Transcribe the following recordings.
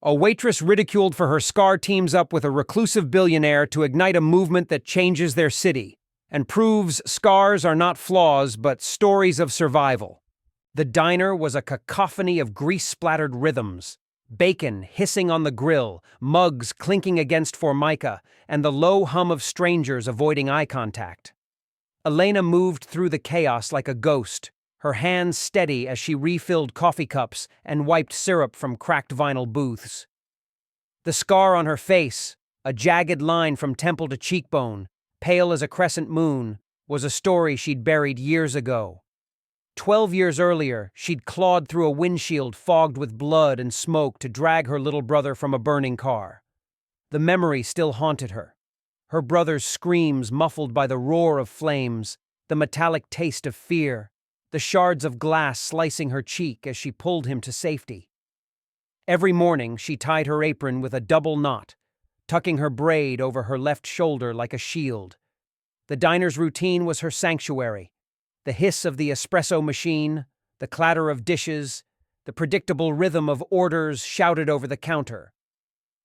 A waitress ridiculed for her scar teams up with a reclusive billionaire to ignite a movement that changes their city and proves scars are not flaws but stories of survival. The diner was a cacophony of grease-splattered rhythms, bacon hissing on the grill, mugs clinking against formica, and the low hum of strangers avoiding eye contact. Elena moved through the chaos like a ghost, her hands steady as she refilled coffee cups and wiped syrup from cracked vinyl booths. The scar on her face, a jagged line from temple to cheekbone, pale as a crescent moon, was a story she'd buried years ago. 12 years earlier, she'd clawed through a windshield fogged with blood and smoke to drag her little brother from a burning car. The memory still haunted her. Her brother's screams muffled by the roar of flames, the metallic taste of fear, the shards of glass slicing her cheek as she pulled him to safety. Every morning, she tied her apron with a double knot, tucking her braid over her left shoulder like a shield. The diner's routine was her sanctuary. The hiss of the espresso machine, the clatter of dishes, the predictable rhythm of orders shouted over the counter.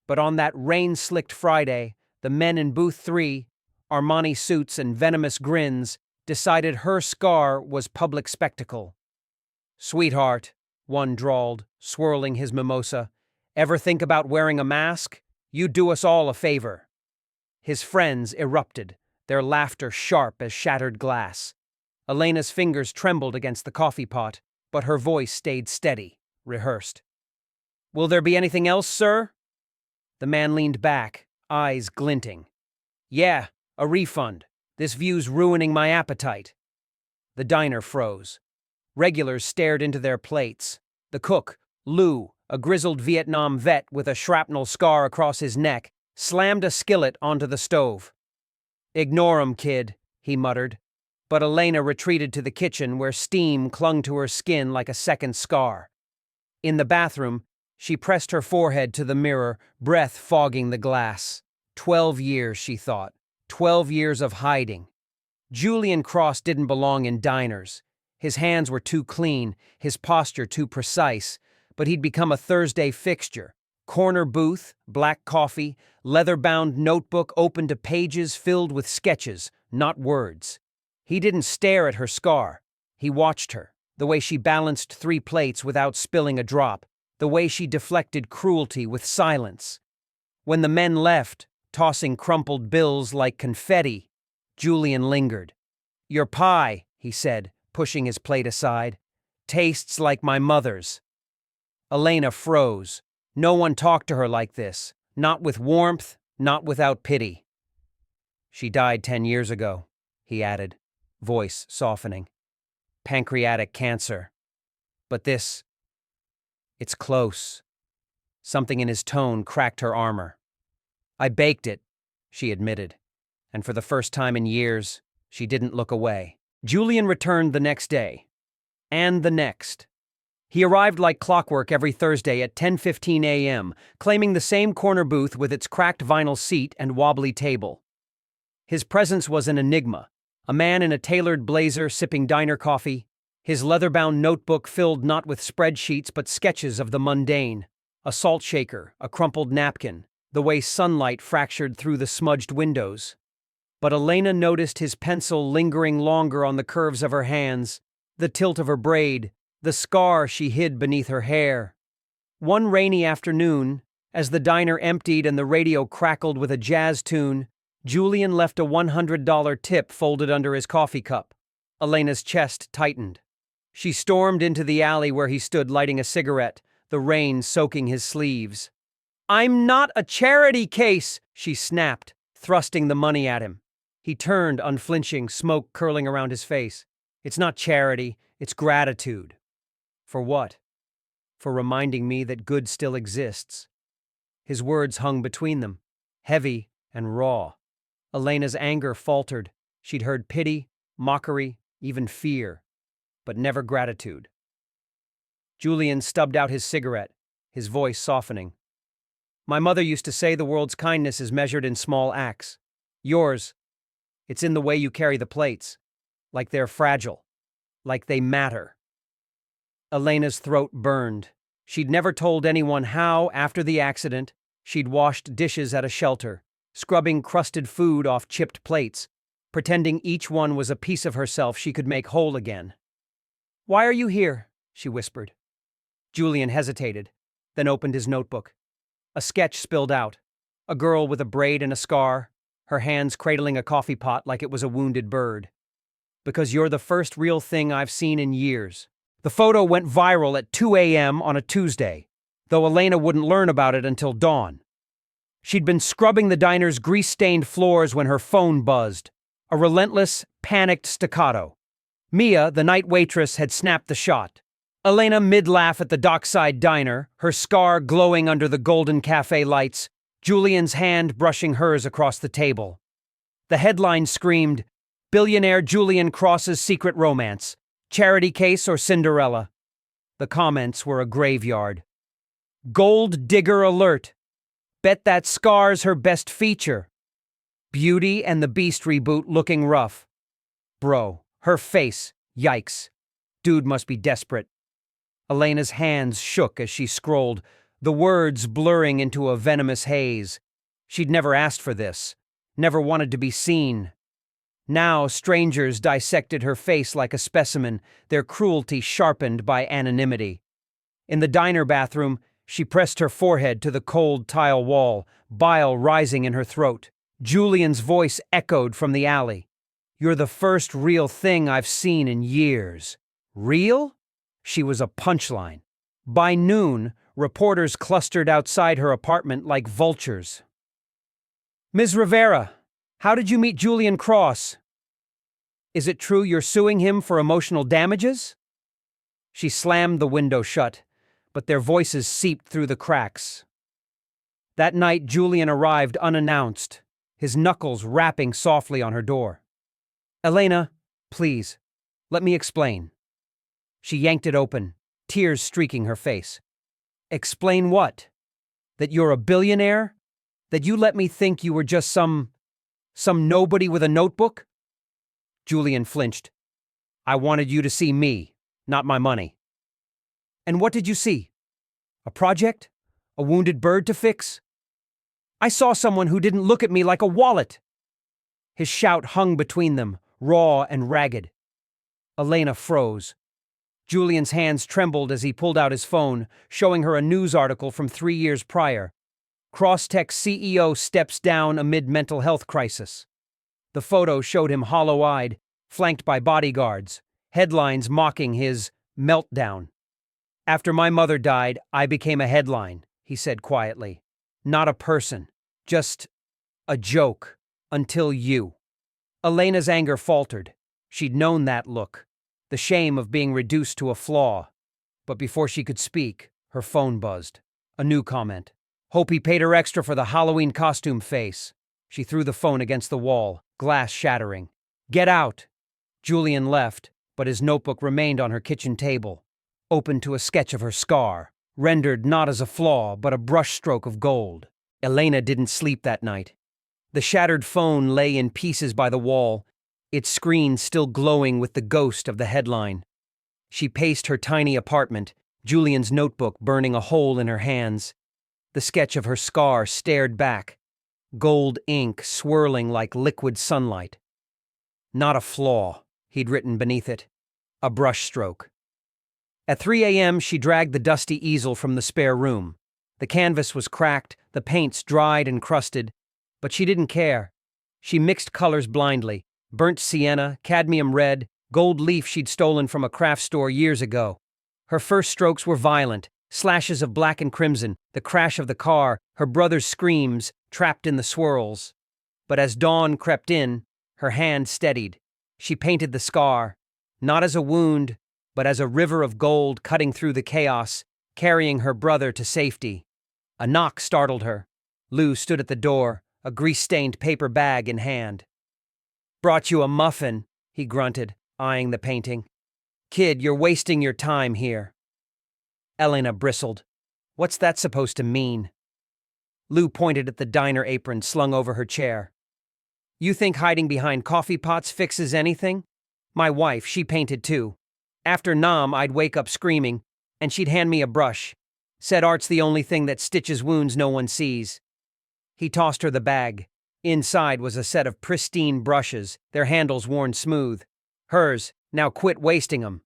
But on that rain-slicked Friday, the men in Booth 3, Armani suits and venomous grins, decided her scar was public spectacle. "Sweetheart," one drawled, swirling his mimosa, "ever think about wearing a mask? You'd do us all a favor." His friends erupted, their laughter sharp as shattered glass. Elena's fingers trembled against the coffee pot, but her voice stayed steady, rehearsed. "Will there be anything else, sir?" The man leaned back, eyes glinting. "Yeah, a refund. This view's ruining my appetite." The diner froze. Regulars stared into their plates. The cook, Lou, a grizzled Vietnam vet with a shrapnel scar across his neck, slammed a skillet onto the stove. "Ignore 'em, kid," he muttered. But Elena retreated to the kitchen where steam clung to her skin like a second scar. In the bathroom, she pressed her forehead to the mirror, breath fogging the glass. 12 years, she thought. 12 years of hiding. Julian Cross didn't belong in diners. His hands were too clean, his posture too precise, but he'd become a Thursday fixture. Corner booth, black coffee, leather-bound notebook open to pages filled with sketches, not words. He didn't stare at her scar. He watched her, the way she balanced 3 plates without spilling a drop, the way she deflected cruelty with silence. When the men left, tossing crumpled bills like confetti, Julian lingered. "Your pie," he said, pushing his plate aside, "tastes like my mother's." Elena froze. No one talked to her like this, not with warmth, not without pity. "She died 10 years ago," he added, voice softening. "Pancreatic cancer. But this, it's close." Something in his tone cracked her armor. "I baked it," she admitted, and for the first time in years, she didn't look away. Julian returned the next day. And the next. He arrived like clockwork every Thursday at 10:15 a.m., claiming the same corner booth with its cracked vinyl seat and wobbly table. His presence was an enigma, a man in a tailored blazer sipping diner coffee, his leather-bound notebook filled not with spreadsheets but sketches of the mundane, a salt shaker, a crumpled napkin, the way sunlight fractured through the smudged windows. But Elena noticed his pencil lingering longer on the curves of her hands, the tilt of her braid, the scar she hid beneath her hair. One rainy afternoon, as the diner emptied and the radio crackled with a jazz tune, Julian left a $100 tip folded under his coffee cup. Elena's chest tightened. She stormed into the alley where he stood lighting a cigarette, the rain soaking his sleeves. "I'm not a charity case," she snapped, thrusting the money at him. He turned, unflinching, smoke curling around his face. "It's not charity, it's gratitude." "For what?" "For reminding me that good still exists." His words hung between them, heavy and raw. Elena's anger faltered. She'd heard pity, mockery, even fear, but never gratitude. Julian stubbed out his cigarette, his voice softening. "My mother used to say the world's kindness is measured in small acts. Yours, it's in the way you carry the plates, like they're fragile, like they matter." Elena's throat burned. She'd never told anyone how, after the accident, she'd washed dishes at a shelter, scrubbing crusted food off chipped plates, pretending each one was a piece of herself she could make whole again. "Why are you here?" she whispered. Julian hesitated, then opened his notebook. A sketch spilled out. A girl with a braid and a scar, her hands cradling a coffee pot like it was a wounded bird. "Because you're the first real thing I've seen in years." The photo went viral at 2 a.m. on a Tuesday, though Elena wouldn't learn about it until dawn. She'd been scrubbing the diner's grease-stained floors when her phone buzzed, a relentless, panicked staccato. Mia, the night waitress, had snapped the shot. Elena mid-laugh at the dockside diner, her scar glowing under the golden cafe lights, Julian's hand brushing hers across the table. The headline screamed, "Billionaire Julian Cross's Secret Romance. Charity Case or Cinderella?" The comments were a graveyard. "Gold digger alert. Bet that scar's her best feature. Beauty and the Beast reboot looking rough. Bro, her face. Yikes. Dude must be desperate." Elena's hands shook as she scrolled, the words blurring into a venomous haze. She'd never asked for this, never wanted to be seen. Now strangers dissected her face like a specimen, their cruelty sharpened by anonymity. In the diner bathroom, she pressed her forehead to the cold tile wall, bile rising in her throat. Julian's voice echoed from the alley. "You're the first real thing I've seen in years." Real? She was a punchline. By noon, reporters clustered outside her apartment like vultures. "Ms. Rivera, how did you meet Julian Cross? Is it true you're suing him for emotional damages?" She slammed the window shut, but their voices seeped through the cracks. That night, Julian arrived unannounced, his knuckles rapping softly on her door. "Elena, please, let me explain." She yanked it open, tears streaking her face. "Explain what? That you're a billionaire? That you let me think you were just some nobody with a notebook?" Julian flinched. "I wanted you to see me, not my money." "And what did you see? A project? A wounded bird to fix?" "I saw someone who didn't look at me like a wallet." His shout hung between them, raw and ragged. Elena froze. Julian's hands trembled as he pulled out his phone, showing her a news article from 3 years prior. Crosstech CEO steps down amid mental health crisis. The photo showed him hollow-eyed, flanked by bodyguards, headlines mocking his meltdown. "After my mother died, I became a headline," he said quietly. "Not a person, just a joke, until you." Elena's anger faltered. She'd known that look, the shame of being reduced to a flaw. But before she could speak, her phone buzzed. A new comment. "Hope he paid her extra for the Halloween costume face." She threw the phone against the wall, glass shattering. "Get out!" Julian left, but his notebook remained on her kitchen table, open to a sketch of her scar, rendered not as a flaw, but a brushstroke of gold. Elena didn't sleep that night. The shattered phone lay in pieces by the wall, its screen still glowing with the ghost of the headline. She paced her tiny apartment, Julian's notebook burning a hole in her hands. The sketch of her scar stared back, gold ink swirling like liquid sunlight. Not a flaw, he'd written beneath it. A brushstroke. At 3 a.m., she dragged the dusty easel from the spare room. The canvas was cracked, the paints dried and crusted, but she didn't care. She mixed colors blindly. Burnt sienna, cadmium red, gold leaf she'd stolen from a craft store years ago. Her first strokes were violent, slashes of black and crimson, the crash of the car, her brother's screams, trapped in the swirls. But as dawn crept in, her hand steadied. She painted the scar, not as a wound, but as a river of gold cutting through the chaos, carrying her brother to safety. A knock startled her. Lou stood at the door, a grease-stained paper bag in hand. "Brought you a muffin," he grunted, eyeing the painting. "Kid, you're wasting your time here." Elena bristled. "What's that supposed to mean?" Lou pointed at the diner apron slung over her chair. "You think hiding behind coffee pots fixes anything? My wife, she painted too. After Nam, I'd wake up screaming, and she'd hand me a brush. Said art's the only thing that stitches wounds no one sees. He tossed her the bag. Inside was a set of pristine brushes, their handles worn smooth. Hers. Now quit wasting 'em.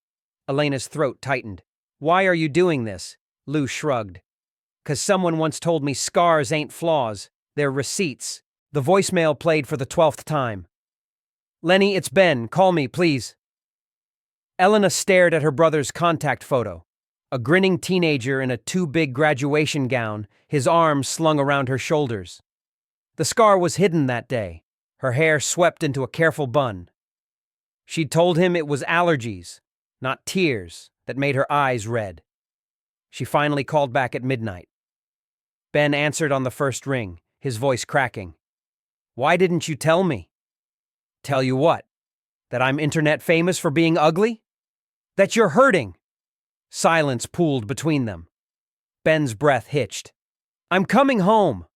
Elena's throat tightened. Why are you doing this? Lou shrugged. 'Cause someone once told me scars ain't flaws, they're receipts. The voicemail played for the 12th time. Lenny, it's Ben. Call me, please. Elena stared at her brother's contact photo. A grinning teenager in a too-big graduation gown, his arms slung around her shoulders. The scar was hidden that day, her hair swept into a careful bun. She'd told him it was allergies, not tears, that made her eyes red. She finally called back at midnight. Ben answered on the first ring, his voice cracking. Why didn't you tell me? Tell you what? That I'm internet famous for being ugly? That you're hurting? Silence pooled between them. Ben's breath hitched. I'm coming home.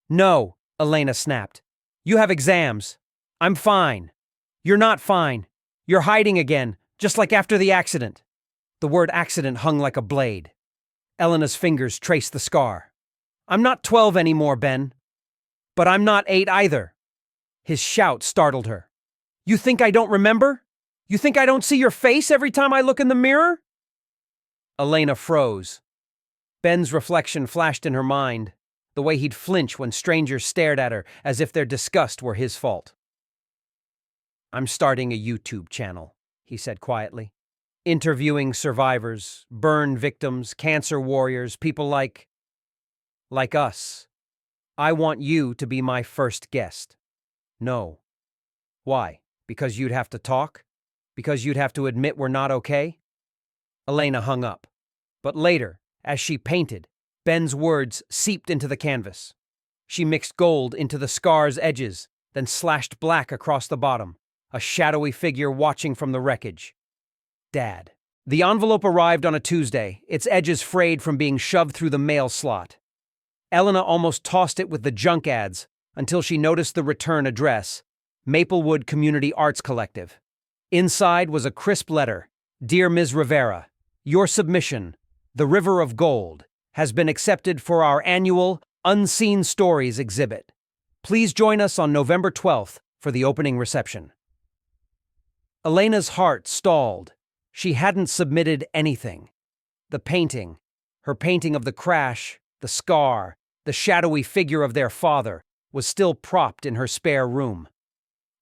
No, Elena snapped. You have exams. I'm fine. You're not fine. You're hiding again, just like after the accident. The word accident hung like a blade. Elena's fingers traced the scar. I'm not 12 anymore, Ben. But I'm not 8 either. His shout startled her. You think I don't remember? You think I don't see your face every time I look in the mirror? Elena froze. Ben's reflection flashed in her mind, the way he'd flinch when strangers stared at her as if their disgust were his fault. I'm starting a YouTube channel, he said quietly. Interviewing survivors, burn victims, cancer warriors, people like us. I want you to be my first guest. No. Why? Because you'd have to talk? Because you'd have to admit we're not okay? Elena hung up. But later, as she painted, Ben's words seeped into the canvas. She mixed gold into the scar's edges, then slashed black across the bottom, a shadowy figure watching from the wreckage. Dad. The envelope arrived on a Tuesday, its edges frayed from being shoved through the mail slot. Elena almost tossed it with the junk ads until she noticed the return address, Maplewood Community Arts Collective. Inside was a crisp letter. Dear Ms. Rivera, your submission, The River of Gold, has been accepted for our annual Unseen Stories exhibit. Please join us on November 12th for the opening reception. Elena's heart stalled. She hadn't submitted anything. The painting, her painting of the crash, the scar, the shadowy figure of their father, was still propped in her spare room.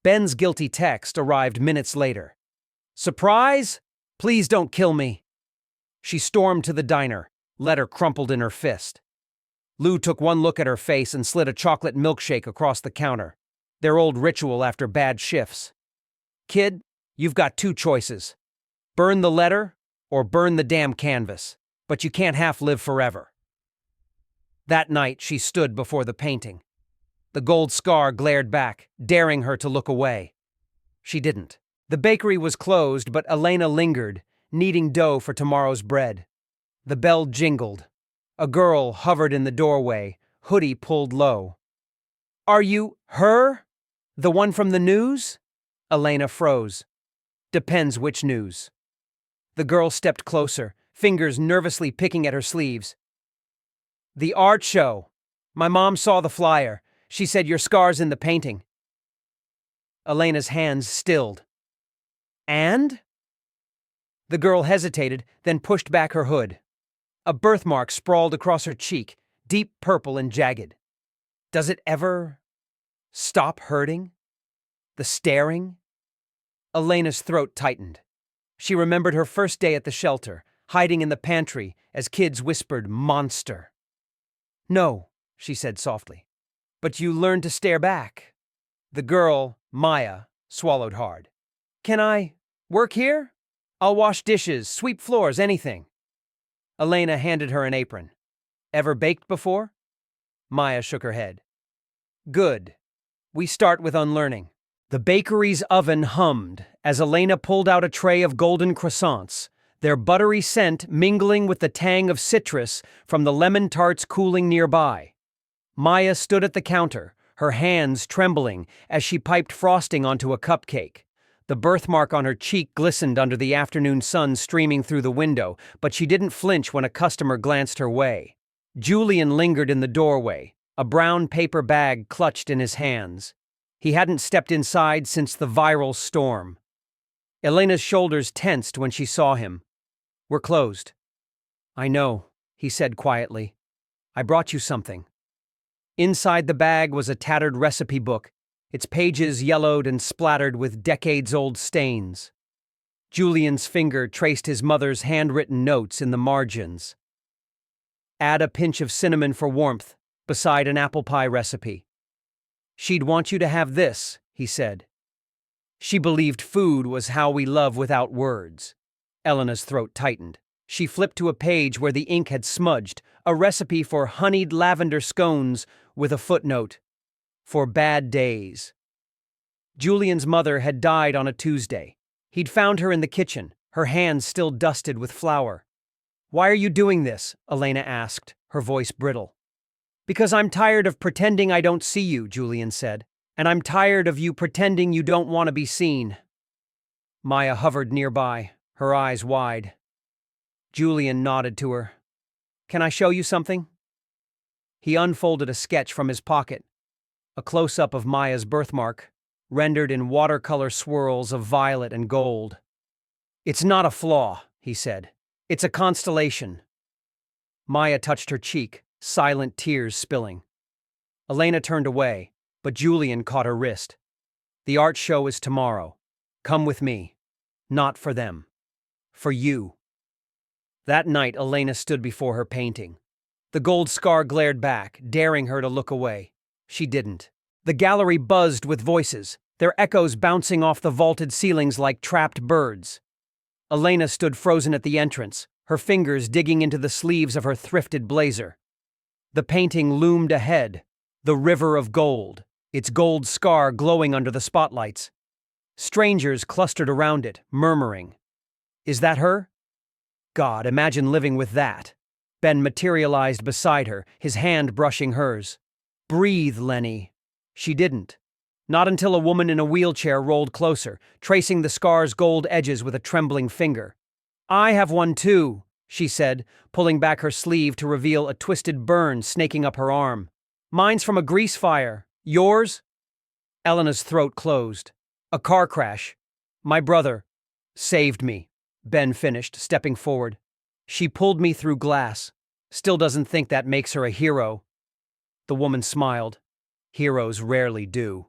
Ben's guilty text arrived minutes later. Surprise? Please don't kill me. She stormed to the diner, letter crumpled in her fist. Lou took one look at her face and slid a chocolate milkshake across the counter, their old ritual after bad shifts. Kid, you've got 2 choices. Burn the letter or burn the damn canvas, but you can't half live forever. That night, she stood before the painting. The gold scar glared back, daring her to look away. She didn't. The bakery was closed, but Elena lingered, kneading dough for tomorrow's bread. The bell jingled. A girl hovered in the doorway, hoodie pulled low. Are you her? The one from the news? Elena froze. Depends which news. The girl stepped closer, fingers nervously picking at her sleeves. The art show. My mom saw the flyer. She said your scar's in the painting. Elena's hands stilled. And? The girl hesitated, then pushed back her hood. A birthmark sprawled across her cheek, deep purple and jagged. Does it ever stop hurting? The staring? Elena's throat tightened. She remembered her first day at the shelter, hiding in the pantry as kids whispered, "Monster." No, she said softly. But you learned to stare back. The girl, Maya, swallowed hard. Can I work here? I'll wash dishes, sweep floors, anything. Elena handed her an apron. Ever baked before? Maya shook her head. Good. We start with unlearning. The bakery's oven hummed as Elena pulled out a tray of golden croissants, their buttery scent mingling with the tang of citrus from the lemon tarts cooling nearby. Maya stood at the counter, her hands trembling as she piped frosting onto a cupcake. The birthmark on her cheek glistened under the afternoon sun streaming through the window, but she didn't flinch when a customer glanced her way. Julian lingered in the doorway, a brown paper bag clutched in his hands. He hadn't stepped inside since the viral storm. Elena's shoulders tensed when she saw him. "We're closed." "I know," he said quietly. "I brought you something." Inside the bag was a tattered recipe book, its pages yellowed and splattered with decades-old stains. Julian's finger traced his mother's handwritten notes in the margins. "Add a pinch of cinnamon for warmth," beside an apple pie recipe. "She'd want you to have this," he said. "She believed food was how we love without words." Elena's throat tightened. She flipped to a page where the ink had smudged, a recipe for honeyed lavender scones with a footnote: "For bad days." Julian's mother had died on a Tuesday. He'd found her in the kitchen, her hands still dusted with flour. "Why are you doing this?" Elena asked, her voice brittle. "Because I'm tired of pretending I don't see you," Julian said. "And I'm tired of you pretending you don't want to be seen." Maya hovered nearby, her eyes wide. Julian nodded to her. "Can I show you something?" He unfolded a sketch from his pocket, a close-up of Maya's birthmark, rendered in watercolor swirls of violet and gold. "It's not a flaw," he said. "It's a constellation." Maya touched her cheek, silent tears spilling. Elena turned away, but Julian caught her wrist. "The art show is tomorrow. Come with me. Not for them. For you." That night, Elena stood before her painting. The gold scar glared back, daring her to look away. She didn't. The gallery buzzed with voices, their echoes bouncing off the vaulted ceilings like trapped birds. Elena stood frozen at the entrance, her fingers digging into the sleeves of her thrifted blazer. The painting loomed ahead, the river of gold, its gold scar glowing under the spotlights. Strangers clustered around it, murmuring, "Is that her?" God, imagine living with that. Ben materialized beside her, his hand brushing hers. "Breathe, Lenny." She didn't. Not until a woman in a wheelchair rolled closer, tracing the scar's gold edges with a trembling finger. "I have one too," she said, pulling back her sleeve to reveal a twisted burn snaking up her arm. "Mine's from a grease fire. Yours?" Elena's throat closed. "A car crash. My brother saved me," Ben finished, stepping forward. "She pulled me through glass. Still doesn't think that makes her a hero." The woman smiled. "Heroes rarely do."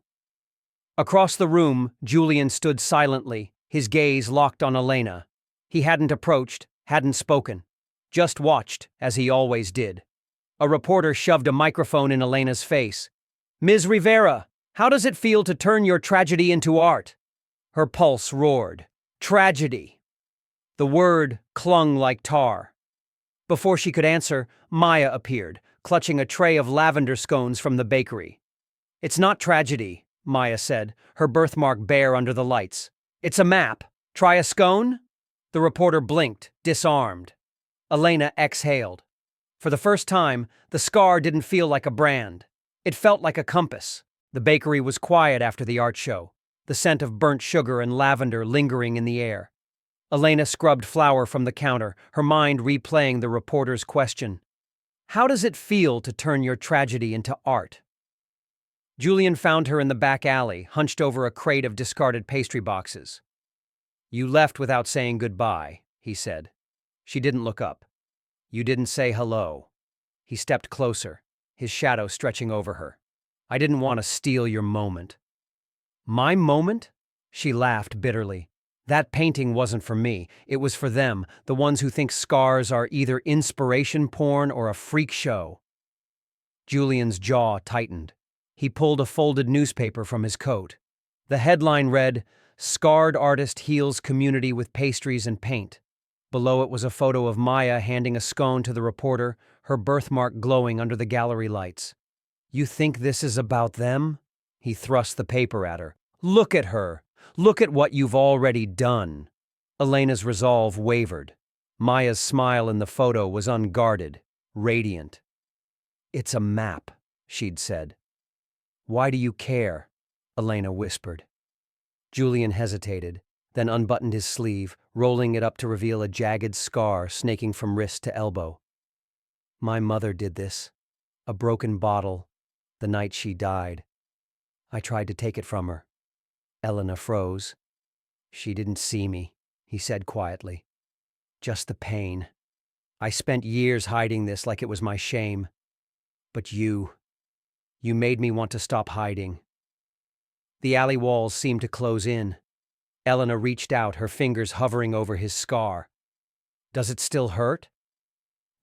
Across the room, Julian stood silently, his gaze locked on Elena. He hadn't approached, hadn't spoken. Just watched, as he always did. A reporter shoved a microphone in Elena's face. "Ms. Rivera, how does it feel to turn your tragedy into art?" Her pulse roared. Tragedy. The word clung like tar. Before she could answer, Maya appeared, clutching a tray of lavender scones from the bakery. "It's not tragedy," Maya said, her birthmark bare under the lights. "It's a map. Try a scone?" The reporter blinked, disarmed. Elena exhaled. For the first time, the scar didn't feel like a brand. It felt like a compass. The bakery was quiet after the art show, the scent of burnt sugar and lavender lingering in the air. Elena scrubbed flour from the counter, her mind replaying the reporter's question. "How does it feel to turn your tragedy into art?" Julian found her in the back alley, hunched over a crate of discarded pastry boxes. "You left without saying goodbye," he said. She didn't look up. "You didn't say hello." He stepped closer, his shadow stretching over her. "I didn't want to steal your moment." "My moment?" She laughed bitterly. "That painting wasn't for me. It was for them, the ones who think scars are either inspiration porn or a freak show." Julian's jaw tightened. He pulled a folded newspaper from his coat. The headline read, "Scarred Artist Heals Community with Pastries and Paint." Below it was a photo of Maya handing a scone to the reporter, her birthmark glowing under the gallery lights. "You think this is about them?" He thrust the paper at her. "Look at her. Look at what you've already done." Elena's resolve wavered. Maya's smile in the photo was unguarded, radiant. "It's a map," she'd said. "Why do you care?" Elena whispered. Julian hesitated, then unbuttoned his sleeve, rolling it up to reveal a jagged scar snaking from wrist to elbow. My mother did this. A broken bottle, the night she died. I tried to take it from her. Elena froze. She didn't see me, he said quietly. Just the pain. I spent years hiding this like it was my shame. But you made me want to stop hiding. The alley walls seemed to close in. Elena reached out, her fingers hovering over his scar. Does it still hurt?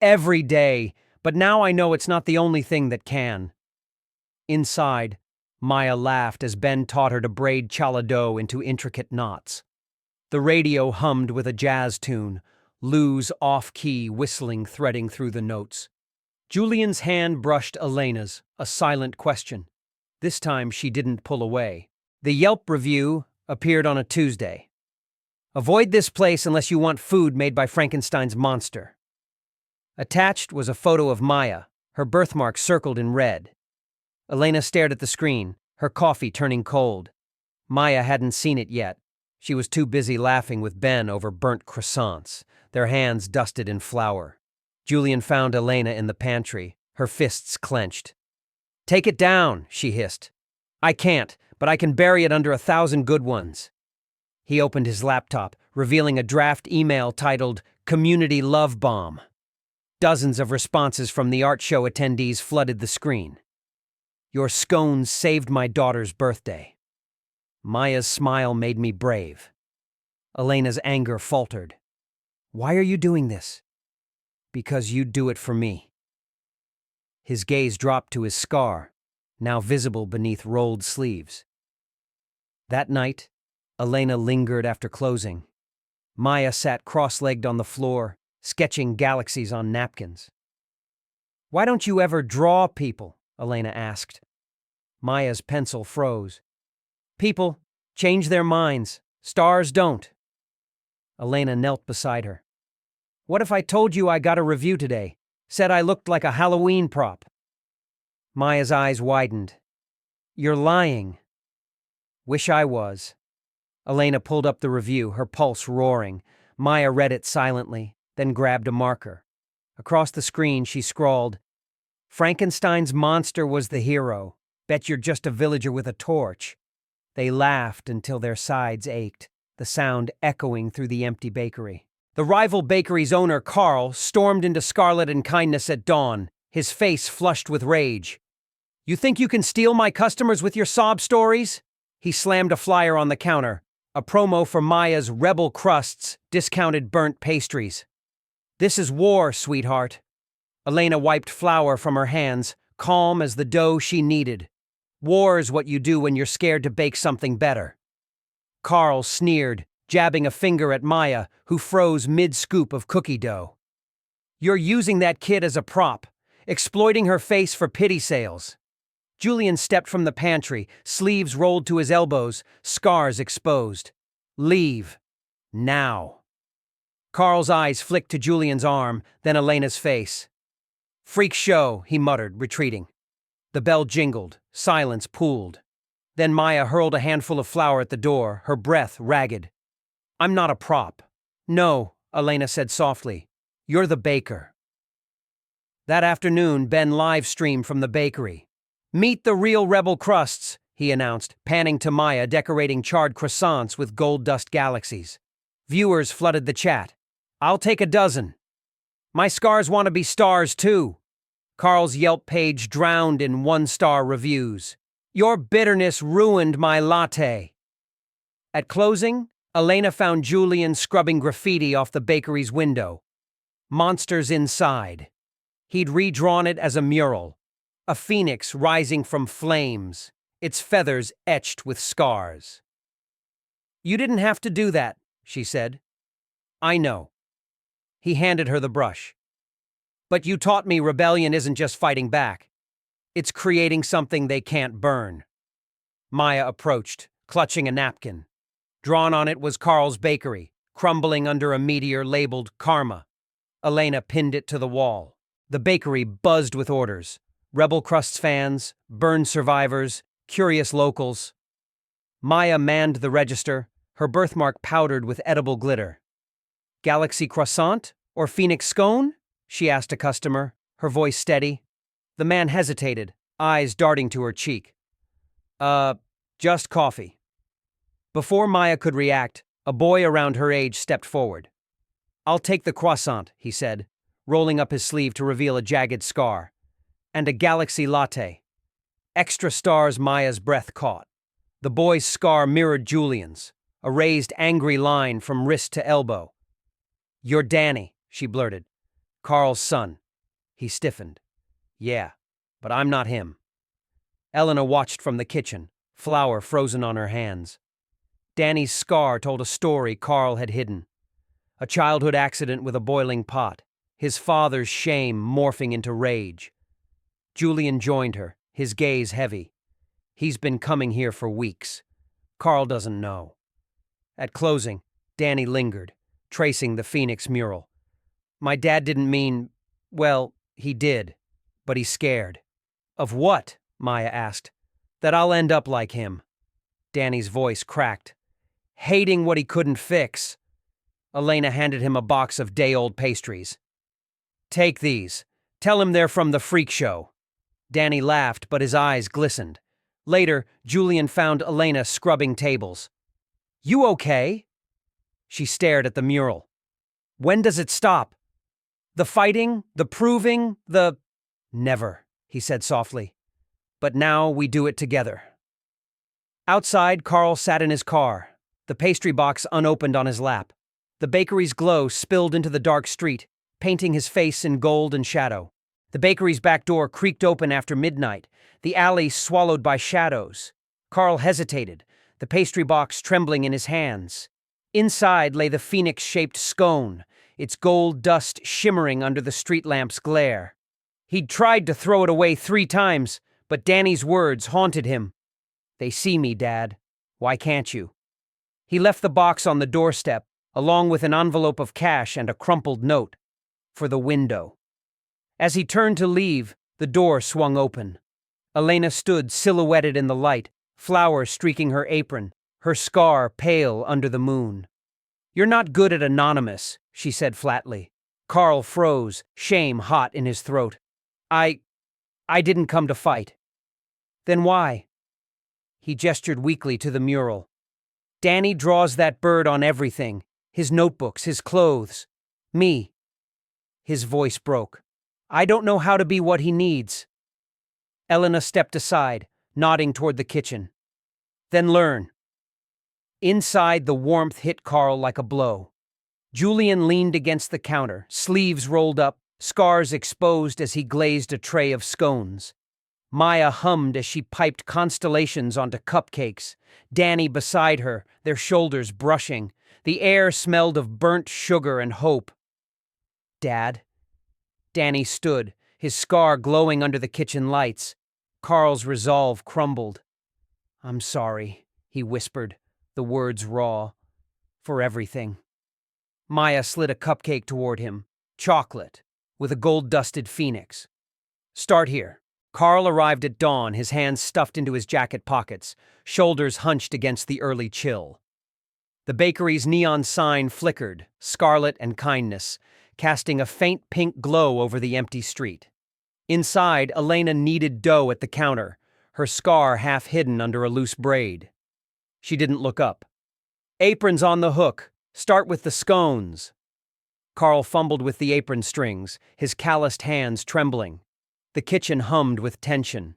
Every day, but now I know it's not the only thing that can. Inside, Maya laughed as Ben taught her to braid chalado into intricate knots. The radio hummed with a jazz tune, Lou's off-key whistling threading through the notes. Julian's hand brushed Elena's, a silent question. This time she didn't pull away. The Yelp review appeared on a Tuesday. Avoid this place unless you want food made by Frankenstein's monster. Attached was a photo of Maya, her birthmark circled in red. Elena stared at the screen, her coffee turning cold. Maya hadn't seen it yet. She was too busy laughing with Ben over burnt croissants, their hands dusted in flour. Julian found Elena in the pantry, her fists clenched. Take it down, she hissed. I can't, but I can bury it under 1,000 good ones. He opened his laptop, revealing a draft email titled Community Love Bomb. Dozens of responses from the art show attendees flooded the screen. Your scones saved my daughter's birthday. Maya's smile made me brave. Elena's anger faltered. Why are you doing this? Because you'd do it for me. His gaze dropped to his scar, now visible beneath rolled sleeves. That night, Elena lingered after closing. Maya sat cross-legged on the floor, sketching galaxies on napkins. Why don't you ever draw people? Elena asked. Maya's pencil froze. People change their minds. Stars don't. Elena knelt beside her. What if I told you I got a review today? Said I looked like a Halloween prop. Maya's eyes widened. You're lying. Wish I was. Elena pulled up the review, her pulse roaring. Maya read it silently, then grabbed a marker. Across the screen, she scrawled, Frankenstein's monster was the hero. Bet you're just a villager with a torch. They laughed until their sides ached, the sound echoing through the empty bakery. The rival bakery's owner, Carl, stormed into Scarlet and Kindness at dawn, his face flushed with rage. You think you can steal my customers with your sob stories? He slammed a flyer on the counter, a promo for Maya's Rebel Crusts, discounted burnt pastries. This is war, sweetheart. Elena wiped flour from her hands, calm as the dough she kneaded. War's what you do when you're scared to bake something better. Carl sneered, jabbing a finger at Maya, who froze mid-scoop of cookie dough. You're using that kid as a prop, exploiting her face for pity sales. Julian stepped from the pantry, sleeves rolled to his elbows, scars exposed. Leave. Now. Carl's eyes flicked to Julian's arm, then Elena's face. Freak show, he muttered, retreating. The bell jingled, silence pooled. Then Maya hurled a handful of flour at the door, her breath ragged. I'm not a prop. No, Elena said softly. You're the baker. That afternoon, Ben live-streamed from the bakery. Meet the real Rebel Crusts, he announced, panning to Maya decorating charred croissants with gold dust galaxies. Viewers flooded the chat. I'll take a dozen. My scars want to be stars too. Carl's Yelp page drowned in one-star reviews. Your bitterness ruined my latte. At closing, Elena found Julian scrubbing graffiti off the bakery's window. Monsters inside. He'd redrawn it as a mural. A phoenix rising from flames, its feathers etched with scars. You didn't have to do that, she said. I know. He handed her the brush. But you taught me rebellion isn't just fighting back. It's creating something they can't burn. Maya approached, clutching a napkin. Drawn on it was Carl's bakery, crumbling under a meteor labeled Karma. Elena pinned it to the wall. The bakery buzzed with orders. Rebel Crusts fans, burn survivors, curious locals. Maya manned the register, her birthmark powdered with edible glitter. Galaxy croissant or Phoenix scone? She asked a customer, her voice steady. The man hesitated, eyes darting to her cheek. Just coffee. Before Maya could react, a boy around her age stepped forward. I'll take the croissant, he said, rolling up his sleeve to reveal a jagged scar. And a galaxy latte. Extra stars Maya's breath caught. The boy's scar mirrored Julian's, a raised angry line from wrist to elbow. You're Danny, she blurted. Carl's son. He stiffened. Yeah, but I'm not him. Elena watched from the kitchen, flour frozen on her hands. Danny's scar told a story Carl had hidden. A childhood accident with a boiling pot, his father's shame morphing into rage. Julian joined her, his gaze heavy. He's been coming here for weeks. Carl doesn't know. At closing, Danny lingered, tracing the Phoenix mural. My dad didn't mean, well, he did, but he's scared. Of what? Maya asked. That I'll end up like him. Danny's voice cracked. Hating what he couldn't fix. Elena handed him a box of day-old pastries. Take these. Tell him they're from the freak show. Danny laughed, but his eyes glistened. Later, Julian found Elena scrubbing tables. You okay? She stared at the mural. When does it stop? The fighting, the proving, the... Never, he said softly. But now we do it together. Outside, Carl sat in his car, the pastry box unopened on his lap. The bakery's glow spilled into the dark street, painting his face in gold and shadow. The bakery's back door creaked open after midnight, the alley swallowed by shadows. Carl hesitated, the pastry box trembling in his hands. Inside lay the phoenix-shaped scone, its gold dust shimmering under the street lamp's glare. He'd tried to throw it away 3 times, but Danny's words haunted him. They see me, Dad. Why can't you? He left the box on the doorstep, along with an envelope of cash and a crumpled note. For the window. As he turned to leave, the door swung open. Elena stood silhouetted in the light, flour streaking her apron, her scar pale under the moon. You're not good at anonymous, she said flatly. Carl froze, shame hot in his throat. I didn't come to fight. Then why? He gestured weakly to the mural. Danny draws that bird on everything. His notebooks, his clothes. Me. His voice broke. I don't know how to be what he needs. Elena stepped aside, nodding toward the kitchen. Then learn. Inside, the warmth hit Carl like a blow. Julian leaned against the counter, sleeves rolled up, scars exposed as he glazed a tray of scones. Maya hummed as she piped constellations onto cupcakes, Danny beside her, their shoulders brushing. The air smelled of burnt sugar and hope. Dad? Danny stood, his scar glowing under the kitchen lights. Carl's resolve crumbled. I'm sorry, he whispered, the words raw. For everything. Maya slid a cupcake toward him, chocolate, with a gold-dusted phoenix. Start here. Carl arrived at dawn, his hands stuffed into his jacket pockets, shoulders hunched against the early chill. The bakery's neon sign flickered, scarlet and kindness, casting a faint pink glow over the empty street. Inside, Elena kneaded dough at the counter, her scar half hidden under a loose braid. She didn't look up. Aprons on the hook. Start with the scones. Carl fumbled with the apron strings, his calloused hands trembling. The kitchen hummed with tension.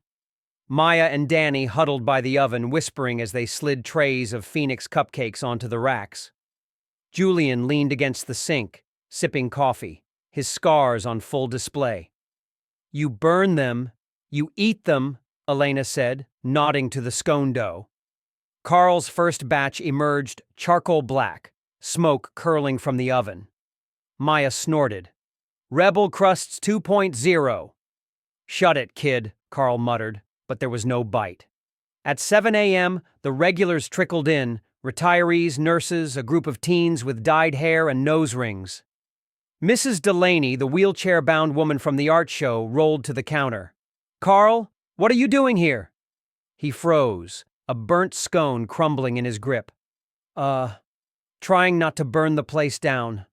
Maya and Danny huddled by the oven, whispering as they slid trays of Phoenix cupcakes onto the racks. Julian leaned against the sink, sipping coffee, his scars on full display. You burn them, you eat them, Elena said, nodding to the scone dough. Carl's first batch emerged charcoal black, smoke curling from the oven. Maya snorted. Rebel Crusts 2.0. Shut it, kid, Carl muttered, but there was no bite. At 7 a.m., the regulars trickled in, retirees, nurses, a group of teens with dyed hair and nose rings. Mrs. Delaney, the wheelchair-bound woman from the art show, rolled to the counter. Carl, what are you doing here? He froze, a burnt scone crumbling in his grip. Trying not to burn the place down.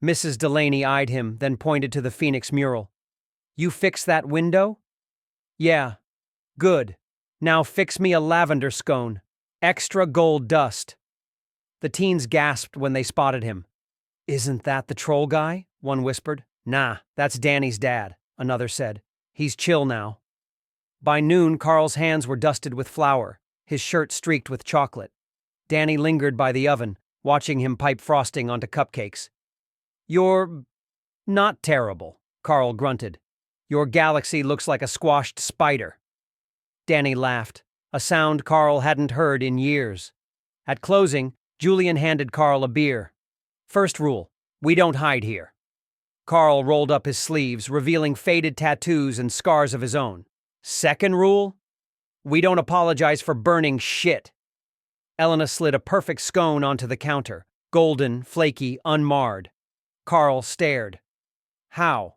Mrs. Delaney eyed him, then pointed to the Phoenix mural. You fix that window? Yeah. Good. Now fix me a lavender scone. Extra gold dust. The teens gasped when they spotted him. Isn't that the troll guy? One whispered. Nah, that's Danny's dad, another said. He's chill now. By noon, Carl's hands were dusted with flour, his shirt streaked with chocolate. Danny lingered by the oven, watching him pipe frosting onto cupcakes. You're not terrible, Carl grunted. Your galaxy looks like a squashed spider. Danny laughed, a sound Carl hadn't heard in years. At closing, Julian handed Carl a beer. First rule, we don't hide here. Carl rolled up his sleeves, revealing faded tattoos and scars of his own. Second rule, we don't apologize for burning shit. Elena slid a perfect scone onto the counter, golden, flaky, unmarred. Carl stared. How?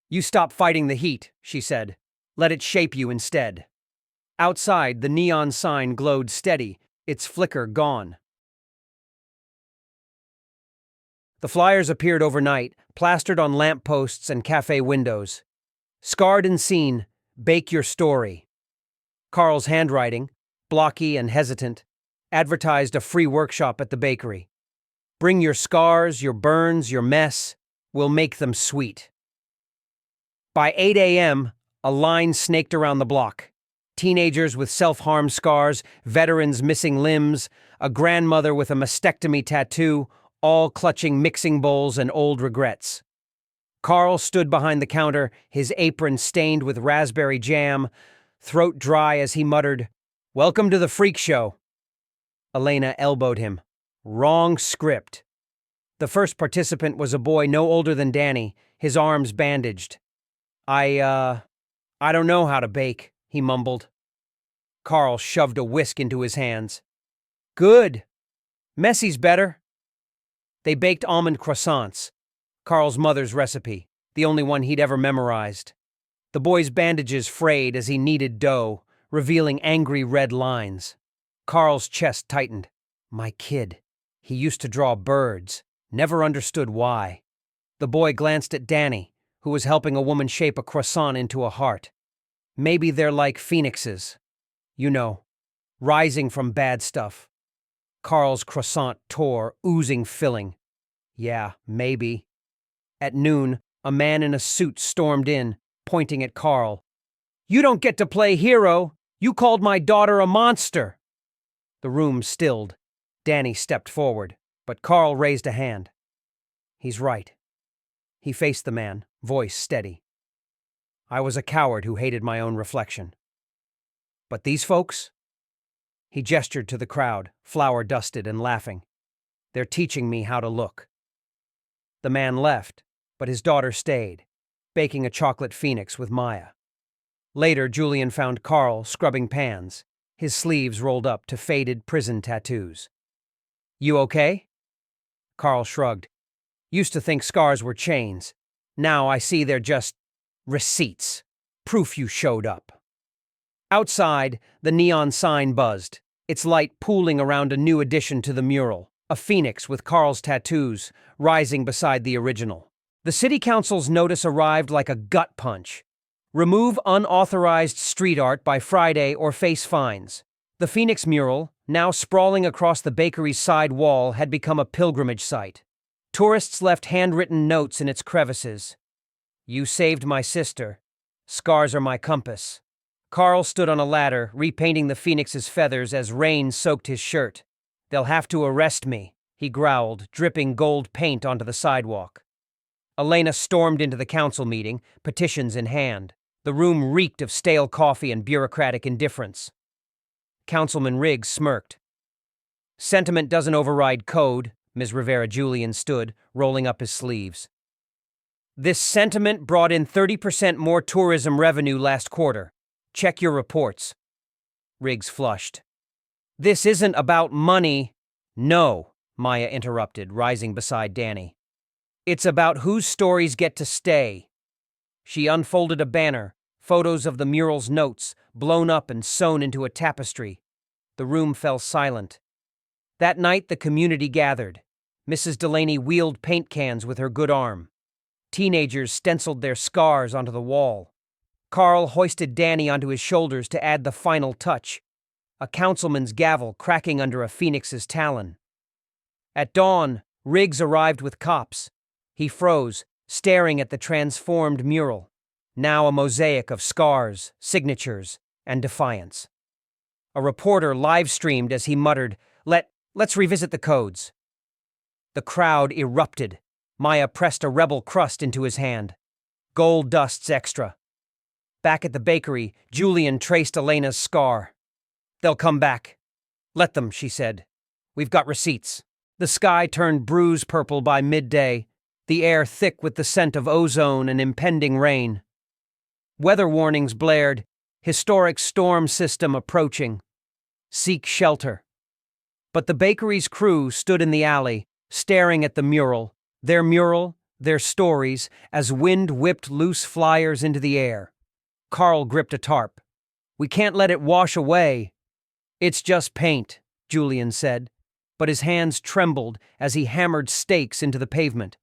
You stop fighting the heat, she said. Let it shape you instead. Outside, the neon sign glowed steady, its flicker gone. The flyers appeared overnight, plastered on lampposts and cafe windows. Scarred and seen, bake your story. Carl's handwriting, blocky and hesitant, advertised a free workshop at the bakery. Bring your scars, your burns, your mess. We'll make them sweet. By 8 a.m., a line snaked around the block. Teenagers with self-harm scars, veterans missing limbs, a grandmother with a mastectomy tattoo, all clutching mixing bowls and old regrets. Carl stood behind the counter, his apron stained with raspberry jam, throat dry as he muttered, "Welcome to the freak show." Elena elbowed him. Wrong script. The first participant was a boy no older than Danny, his arms bandaged. I don't know how to bake, he mumbled. Carl shoved a whisk into his hands. Good. Messy's better. They baked almond croissants, Carl's mother's recipe, the only one he'd ever memorized. The boy's bandages frayed as he kneaded dough, revealing angry red lines. Carl's chest tightened. My kid. He used to draw birds, never understood why. The boy glanced at Danny, who was helping a woman shape a croissant into a heart. Maybe they're like phoenixes. You know, rising from bad stuff. Carl's croissant tore, oozing filling. Yeah, maybe. At noon, a man in a suit stormed in, pointing at Carl. You don't get to play hero. You called my daughter a monster. The room stilled. Danny stepped forward, but Carl raised a hand. He's right. He faced the man, voice steady. I was a coward who hated my own reflection. But these folks? He gestured to the crowd, flour-dusted and laughing. They're teaching me how to look. The man left, but his daughter stayed, baking a chocolate phoenix with Maya. Later, Julian found Carl scrubbing pans, his sleeves rolled up to faded prison tattoos. You okay? Carl shrugged. Used to think scars were chains. Now I see they're just receipts. Proof you showed up. Outside, the neon sign buzzed, its light pooling around a new addition to the mural, a phoenix with Carl's tattoos, rising beside the original. The city council's notice arrived like a gut punch. Remove unauthorized street art by Friday or face fines. The Phoenix mural, now sprawling across the bakery's side wall, had become a pilgrimage site. Tourists left handwritten notes in its crevices. You saved my sister. Scars are my compass. Carl stood on a ladder, repainting the phoenix's feathers as rain soaked his shirt. They'll have to arrest me, he growled, dripping gold paint onto the sidewalk. Elena stormed into the council meeting, petitions in hand. The room reeked of stale coffee and bureaucratic indifference. Councilman Riggs smirked. Sentiment doesn't override code, Ms. Rivera Julian stood, rolling up his sleeves. This sentiment brought in 30% more tourism revenue last quarter. Check your reports. Riggs flushed. This isn't about money. No, Maya interrupted, rising beside Danny. It's about whose stories get to stay. She unfolded a banner, photos of the mural's notes, blown up and sewn into a tapestry. The room fell silent. That night, the community gathered. Mrs. Delaney wheeled paint cans with her good arm. Teenagers stenciled their scars onto the wall. Carl hoisted Danny onto his shoulders to add the final touch, a councilman's gavel cracking under a phoenix's talon. At dawn, Riggs arrived with cops. He froze, staring at the transformed mural, now a mosaic of scars, signatures, and defiance. A reporter live-streamed as he muttered, Let's revisit the codes." The crowd erupted. Maya pressed a rebel crust into his hand. "Gold dust's extra." Back at the bakery, Julian traced Elena's scar. "They'll come back." "Let them," she said. "We've got receipts." The sky turned bruise purple by midday, the air thick with the scent of ozone and impending rain. Weather warnings blared, historic storm system approaching. Seek shelter. But the bakery's crew stood in the alley, staring at the mural, their stories, as wind whipped loose flyers into the air. Carl gripped a tarp. "We can't let it wash away." "It's just paint," Julian said, but his hands trembled as he hammered stakes into the pavement.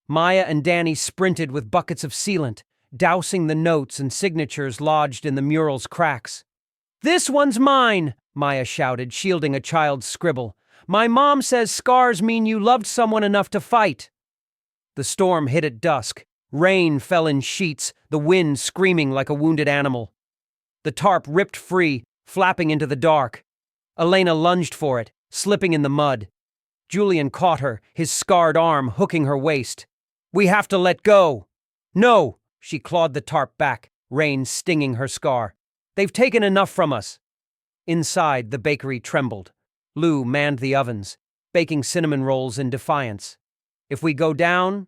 Maya and Danny sprinted with buckets of sealant, dousing the notes and signatures lodged in the mural's cracks. "This one's mine," Maya shouted, shielding a child's scribble. "My mom says scars mean you loved someone enough to fight." The storm hit at dusk. Rain fell in sheets, the wind screaming like a wounded animal. The tarp ripped free, flapping into the dark. Elena lunged for it, slipping in the mud. Julian caught her, his scarred arm hooking her waist. "We have to let go." "No!" She clawed the tarp back, rain stinging her scar. "They've taken enough from us." Inside, the bakery trembled. Lou manned the ovens, baking cinnamon rolls in defiance. "If we go down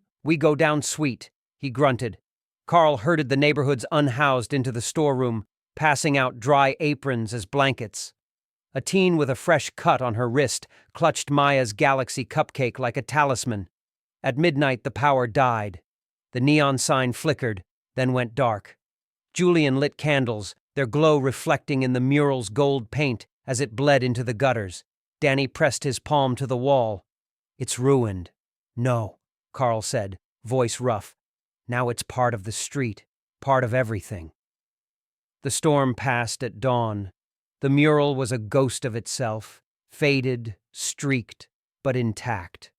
sweet," he grunted. Carl herded the neighborhood's unhoused into the storeroom, passing out dry aprons as blankets. A teen with a fresh cut on her wrist clutched Maya's Galaxy cupcake like a talisman. At midnight, the power died. The neon sign flickered, then went dark. Julian lit candles, their glow reflecting in the mural's gold paint as it bled into the gutters. Danny pressed his palm to the wall. "It's ruined." "No," Carl said, voice rough. "Now it's part of the street, part of everything." The storm passed at dawn. The mural was a ghost of itself, faded, streaked, but intact.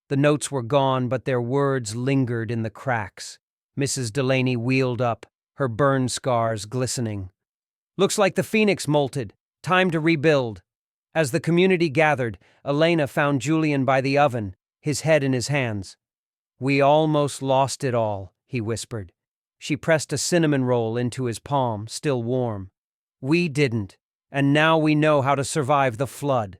The notes were gone, but their words lingered in the cracks. Mrs. Delaney wheeled up, her burn scars glistening. "Looks like the phoenix molted. Time to rebuild." As the community gathered, Elena found Julian by the oven, his head in his hands. "We almost lost it all," he whispered. She pressed a cinnamon roll into his palm, still warm. "We didn't, and now we know how to survive the flood."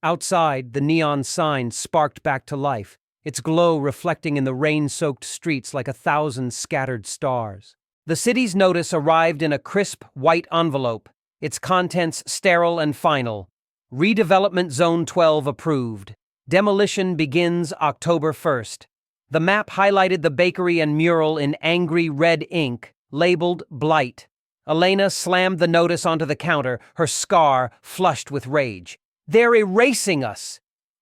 Outside, the neon sign sparked back to life, its glow reflecting in the rain-soaked streets like 1,000 scattered stars. The city's notice arrived in a crisp, white envelope, its contents sterile and final. Redevelopment Zone 12 approved. Demolition begins October 1st. The map highlighted the bakery and mural in angry red ink, labeled Blight. Elena slammed the notice onto the counter, her scar flushed with rage. "They're erasing us!"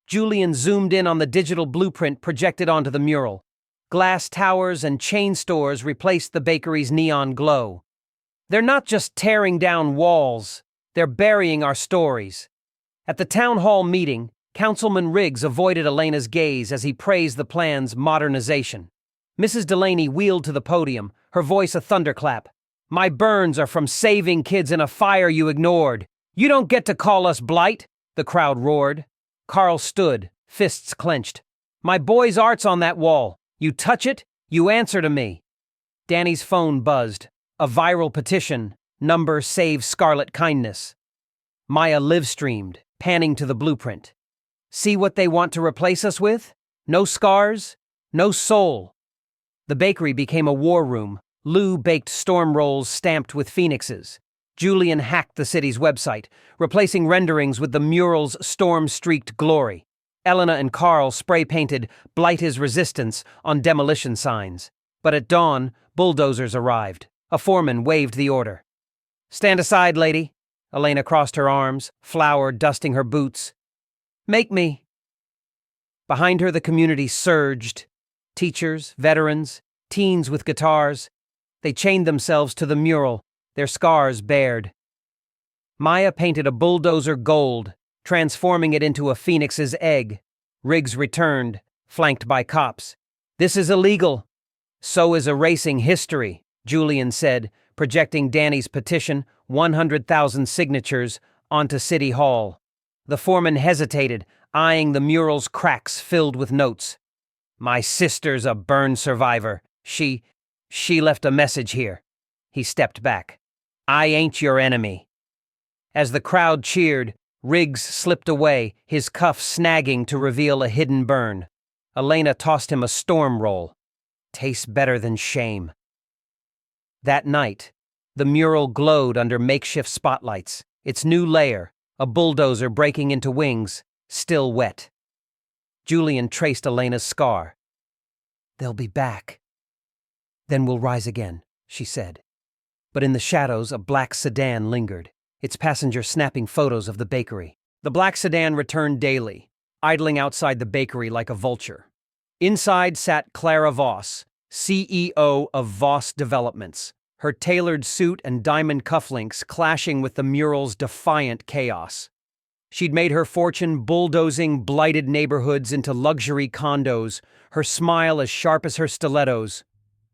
Julian zoomed in on the digital blueprint projected onto the mural. Glass towers and chain stores replaced the bakery's neon glow. "They're not just tearing down walls, they're burying our stories." At the town hall meeting, Councilman Riggs avoided Elena's gaze as he praised the plan's modernization. Mrs. Delaney wheeled to the podium, her voice a thunderclap. "My burns are from saving kids in a fire you ignored. You don't get to call us Blight," the crowd roared. Carl stood, fists clenched. "My boy's art's on that wall. You touch it, you answer to me." Danny's phone buzzed. A viral petition, number Save Scarlet Kindness. Maya live-streamed, panning to the blueprint. "See what they want to replace us with? No scars, no soul." The bakery became a war room. Lou baked storm rolls stamped with phoenixes. Julian hacked the city's website, replacing renderings with the mural's storm-streaked glory. Elena and Carl spray-painted "Blight is Resistance" on demolition signs. But at dawn, bulldozers arrived. A foreman waved the order. "Stand aside, lady." Elena crossed her arms, flour dusting her boots. "Make me." Behind her, the community surged. Teachers, veterans, teens with guitars. They chained themselves to the mural, their scars bared. Maya painted a bulldozer gold, transforming it into a phoenix's egg. Riggs returned, flanked by cops. "This is illegal." "So is erasing history," Julian said, projecting Danny's petition, 100,000 signatures, onto City Hall. The foreman hesitated, eyeing the mural's cracks filled with notes. "My sister's a burn survivor. She left a message here." He stepped back. "I ain't your enemy." As the crowd cheered, Riggs slipped away, his cuff snagging to reveal a hidden burn. Elena tossed him a storm roll. "Tastes better than shame." That night, the mural glowed under makeshift spotlights, its new layer, a bulldozer breaking into wings, still wet. Julian traced Elena's scar. "They'll be back. Then we'll rise again," she said. But in the shadows, a black sedan lingered, its passenger snapping photos of the bakery. The black sedan returned daily, idling outside the bakery like a vulture. Inside sat Clara Voss, CEO of Voss Developments, her tailored suit and diamond cufflinks clashing with the mural's defiant chaos. She'd made her fortune bulldozing blighted neighborhoods into luxury condos, her smile as sharp as her stilettos.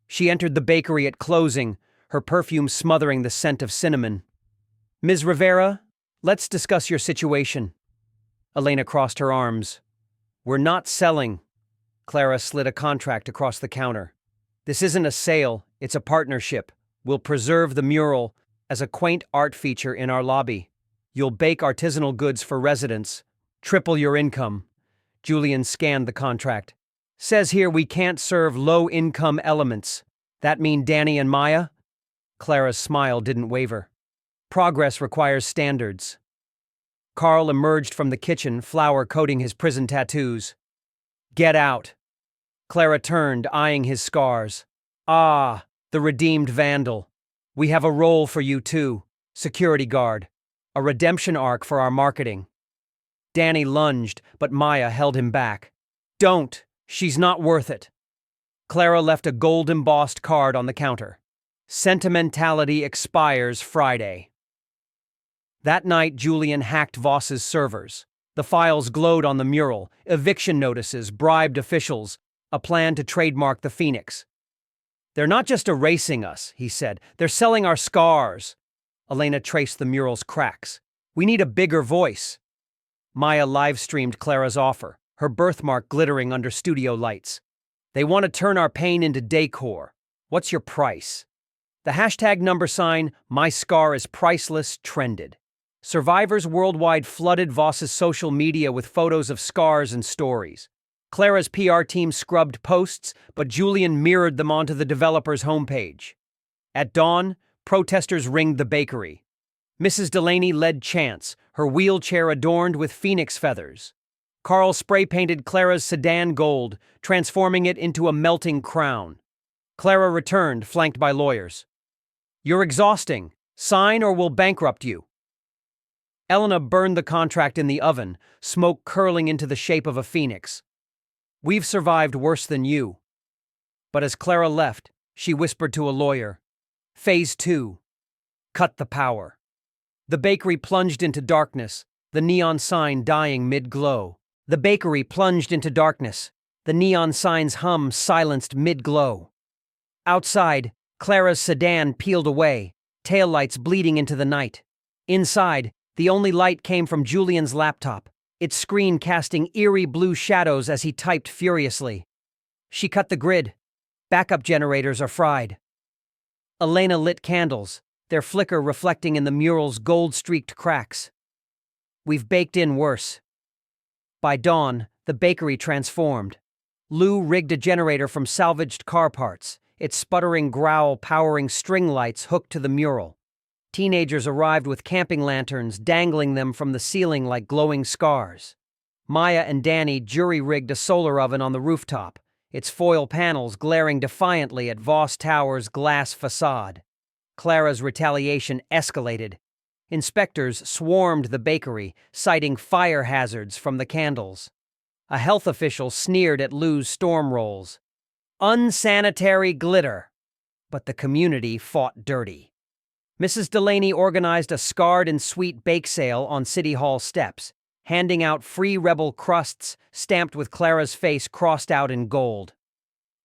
She entered the bakery at closing, her perfume smothering the scent of cinnamon. "Ms. Rivera, let's discuss your situation." Elena crossed her arms. "We're not selling." Clara slid a contract across the counter. "This isn't a sale, it's a partnership. We'll preserve the mural as a quaint art feature in our lobby. You'll bake artisanal goods for residents. Triple your income." Julian scanned the contract. "Says here we can't serve low-income elements. That mean Danny and Maya?" Clara's smile didn't waver. "Progress requires standards." Carl emerged from the kitchen, flour coating his prison tattoos. "Get out." Clara turned, eyeing his scars. "Ah, the redeemed vandal. We have a role for you too, security guard. A redemption arc for our marketing." Danny lunged, but Maya held him back. "Don't. She's not worth it." Clara left a gold-embossed card on the counter. "Sentimentality expires Friday." That night, Julian hacked Voss's servers. The files glowed on the mural, eviction notices, bribed officials, a plan to trademark the Phoenix. "They're not just erasing us," he said. "They're selling our scars." Elena traced the mural's cracks. "We need a bigger voice." Maya live-streamed Clara's offer, her birthmark glittering under studio lights. "They want to turn our pain into decor. What's your price?" The hashtag #MyScarIsPriceless trended. Survivors worldwide flooded Voss's social media with photos of scars and stories. Clara's PR team scrubbed posts, but Julian mirrored them onto the developer's homepage. At dawn, protesters ringed the bakery. Mrs. Delaney led chants, her wheelchair adorned with phoenix feathers. Carl spray-painted Clara's sedan gold, transforming it into a melting crown. Clara returned, flanked by lawyers. "You're exhausting. Sign or we'll bankrupt you." Elena burned the contract in the oven, smoke curling into the shape of a phoenix. "We've survived worse than you." But as Clara left, she whispered to a lawyer, "Phase 2. Cut the power." The bakery plunged into darkness, the neon sign dying mid-glow. The bakery plunged into darkness, the neon sign's hum silenced mid-glow. Outside, Clara's sedan peeled away, taillights bleeding into the night. Inside, the only light came from Julian's laptop, its screen casting eerie blue shadows as he typed furiously. She cut the grid. Backup generators are fried. Elena lit candles, their flicker reflecting in the mural's gold-streaked cracks. "We've baked in worse." By dawn, the bakery transformed. Lou rigged a generator from salvaged car parts, its sputtering growl powering string lights hooked to the mural. Teenagers arrived with camping lanterns, dangling them from the ceiling like glowing scars. Maya and Danny jury-rigged a solar oven on the rooftop, its foil panels glaring defiantly at Voss Tower's glass facade. Clara's retaliation escalated. Inspectors swarmed the bakery, citing fire hazards from the candles. A health official sneered at Lou's storm rolls. Unsanitary glitter. But the community fought dirty. Mrs. Delaney organized a scarred and sweet bake sale on City Hall steps, handing out free rebel crusts stamped with Clara's face crossed out in gold.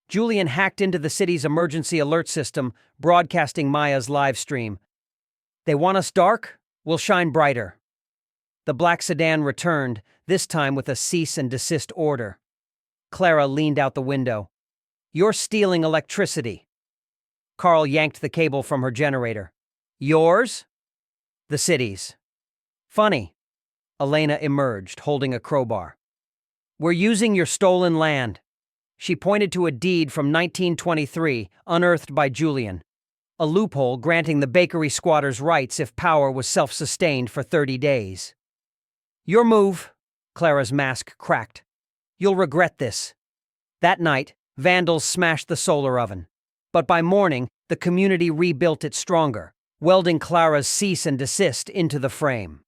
Julian hacked into the city's emergency alert system, broadcasting Maya's live stream. They want us dark? We'll shine brighter. The black sedan returned, this time with a cease and desist order. Clara leaned out the window. You're stealing electricity. Carl yanked the cable from her generator. Yours? The city's. Funny. Elena emerged, holding a crowbar. We're using your stolen land. She pointed to a deed from 1923, unearthed by Julian. A loophole granting the bakery squatters rights if power was self-sustained for 30 days. Your move. Clara's mask cracked. You'll regret this. That night, vandals smashed the solar oven. But by morning, the community rebuilt it stronger, welding Clara's cease and desist into the frame.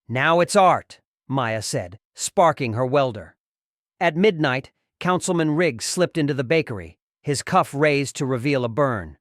Now it's art, Maya said, sparking her welder. At midnight, Councilman Riggs slipped into the bakery, his cuff raised to reveal a burn.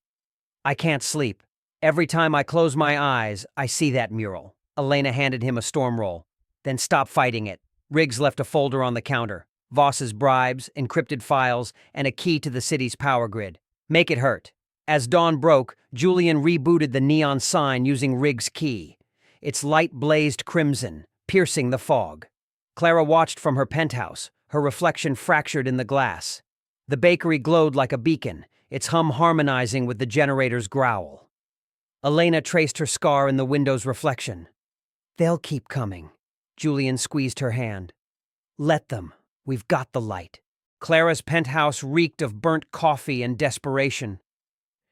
I can't sleep. Every time I close my eyes, I see that mural. Elena handed him a storm roll. Then stop fighting it. Riggs left a folder on the counter. Voss's bribes, encrypted files, and a key to the city's power grid. Make it hurt. As dawn broke, Julian rebooted the neon sign using Riggs' key. Its light blazed crimson, piercing the fog. Clara watched from her penthouse, her reflection fractured in the glass. The bakery glowed like a beacon, its hum harmonizing with the generator's growl. Elena traced her scar in the window's reflection. They'll keep coming. Julian squeezed her hand. Let them. We've got the light. Clara's penthouse reeked of burnt coffee and desperation.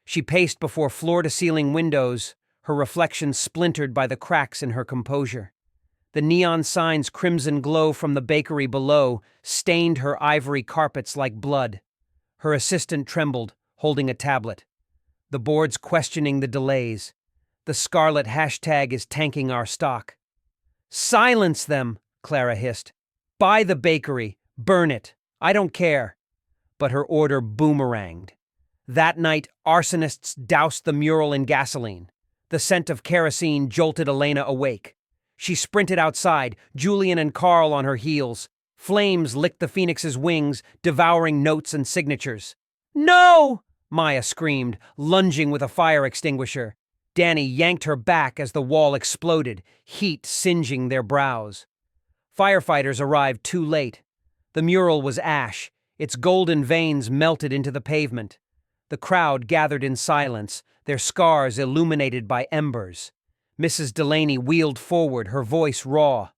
She paced before floor-to-ceiling windows, her reflection splintered by the cracks in her composure. The neon sign's crimson glow from the bakery below stained her ivory carpets like blood. Her assistant trembled, holding a tablet. The board's questioning the delays. The scarlet hashtag is tanking our stock. Silence them, Clara hissed. Buy the bakery. Burn it. I don't care. But her order boomeranged. That night, arsonists doused the mural in gasoline. The scent of kerosene jolted Elena awake. She sprinted outside, Julian and Carl on her heels. Flames licked the Phoenix's wings, devouring notes and signatures. No! Maya screamed, lunging with a fire extinguisher. Danny yanked her back as the wall exploded, heat singeing their brows. Firefighters arrived too late. The mural was ash, its golden veins melted into the pavement. The crowd gathered in silence, their scars illuminated by embers. Mrs. Delaney wheeled forward, her voice raw.